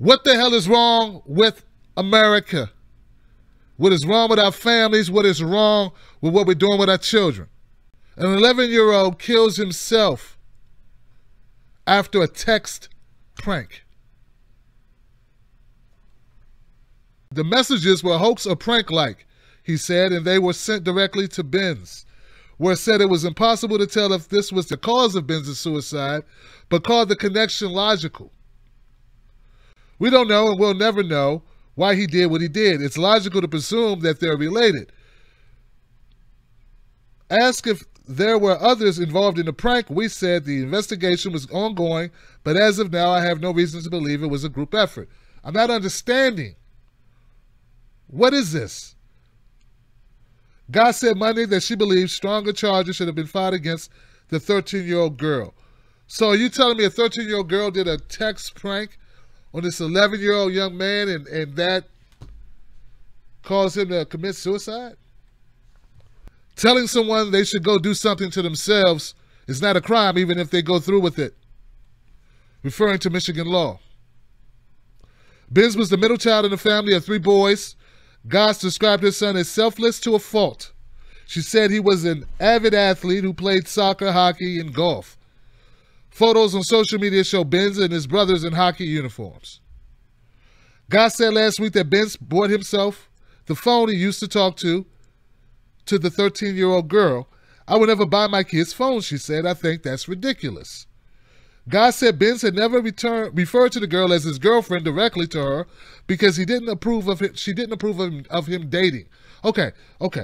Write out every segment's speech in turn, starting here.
What the hell is wrong with America? What is wrong with our families? What is wrong with what we're doing with our children? An 11-year-old kills himself after a text prank. The messages were hoax or prank-like, he said, and they were sent directly to Benz, where it said it was impossible to tell if this was the cause of Benz's suicide, but called the connection logical. We don't know and we'll never know why he did what he did. It's logical to presume that they're related. Asked if there were others involved in the prank, we said the investigation was ongoing, but as of now, I have no reason to believe it was a group effort. I'm not understanding. What is this? Goss said Monday that she believes stronger charges should have been filed against the 13-year-old girl. So are you telling me a 13-year-old girl did a text prank on this 11-year-old young man and that caused him to commit suicide? Telling someone they should go do something to themselves is not a crime even if they go through with it, referring to Michigan law. Benz was the middle child in a family of 3 boys. Goss described his son as selfless to a fault. She said he was an avid athlete who played soccer, hockey, and golf. Photos on social media show Benz and his brothers in hockey uniforms. Goss said last week that Benz bought himself the phone he used to talk to the 13-year-old girl. I would never buy my kids phones, she said. I think that's ridiculous. Goss said Benz had never referred to the girl as his girlfriend directly to her because she didn't approve of him dating. Okay,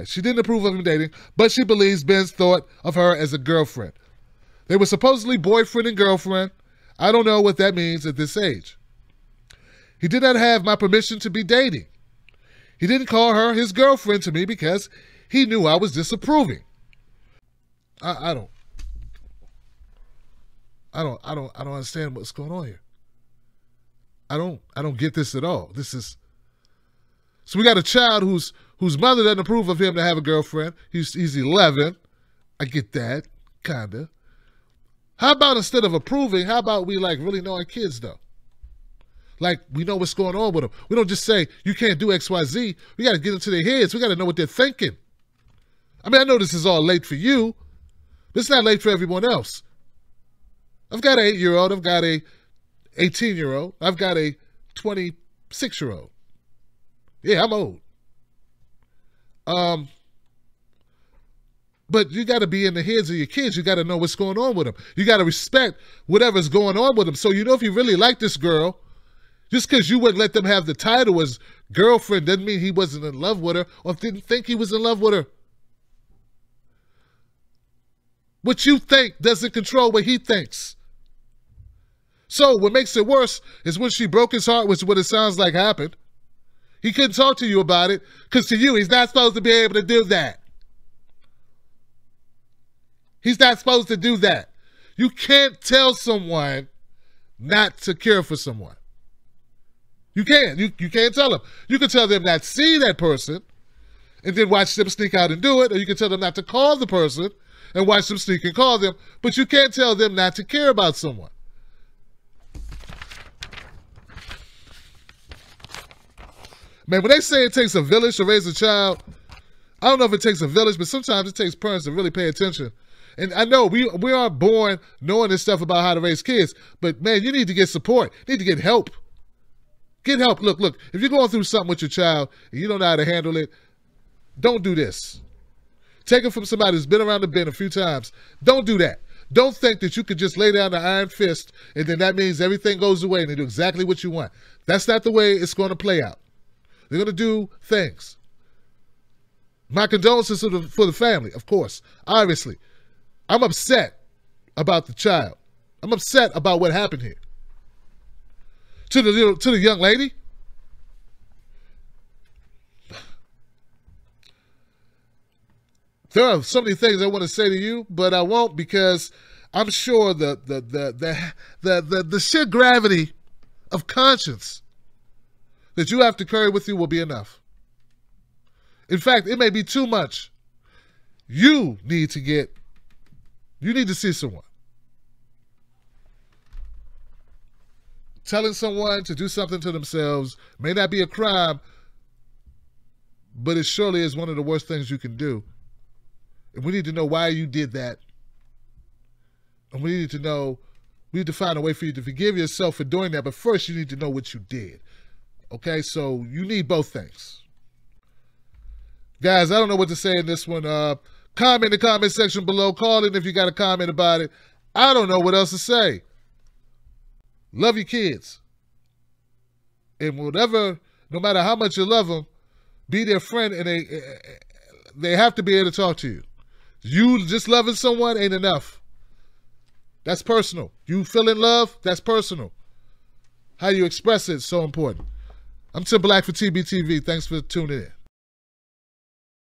she didn't approve of him dating, but she believes Benz thought of her as a girlfriend. They were supposedly boyfriend and girlfriend. I don't know what that means at this age. He did not have my permission to be dating. He didn't call her his girlfriend to me because he knew I was disapproving. I don't understand what's going on here. I don't get this at all. So we got a child whose mother doesn't approve of him to have a girlfriend. He's 11. I get that, kinda. How about instead of approving, how about we really know our kids though? Like we know what's going on with them. We don't just say you can't do X, Y, Z. We got to get into their heads. We got to know what they're thinking. I mean, I know this is all late for you, but it's not late for everyone else. I've got an 8-year-old. I've got a 18-year-old. I've got a 26-year-old. Yeah, I'm old. But you got to be in the heads of your kids. You got to know what's going on with them. You got to respect whatever's going on with them. So you know if you really like this girl, just because you wouldn't let them have the title as girlfriend doesn't mean he wasn't in love with her or didn't think he was in love with her. What you think doesn't control what he thinks. So what makes it worse is when she broke his heart, which is what it sounds like happened. He couldn't talk to you about it because to you, he's not supposed to be able to do that. He's not supposed to do that. You can't tell someone not to care for someone. You can't. You can't tell them. You can tell them not to see that person and then watch them sneak out and do it, or you can tell them not to call the person and watch them sneak and call them, but you can't tell them not to care about someone. Man, when they say it takes a village to raise a child, I don't know if it takes a village, but sometimes it takes parents to really pay attention. And I know we aren't born knowing this stuff about how to raise kids, but man, you need to get support. You need to get help. Get help. Look, if you're going through something with your child and you don't know how to handle it, don't do this. Take it from somebody who's been around the bend a few times. Don't do that. Don't think that you could just lay down the iron fist and then that means everything goes away and they do exactly what you want. That's not the way it's going to play out. They're going to do things. My condolences for the family, of course, obviously. I'm upset about the child. I'm upset about what happened here. To the young lady, there are so many things I want to say to you, but I won't because I'm sure the sheer gravity of conscience that you have to carry with you will be enough. In fact, it may be too much. You need to see someone. telling someone to do something to themselves may not be a crime, but it surely is one of the worst things you can do. And we need to know why you did that. And we need to find a way for you to forgive yourself for doing that. But first, you need to know what you did. Okay, so you need both things. Guys, I don't know what to say in this one. Comment in the comment section below. Call in if you got a comment about it. I don't know what else to say. Love your kids. And whatever, no matter how much you love them, be their friend, and they have to be able to talk to you. You just loving someone ain't enough. That's personal. You feel in love, that's personal. How you express it is so important. I'm Tim Black for TBTV. Thanks for tuning in.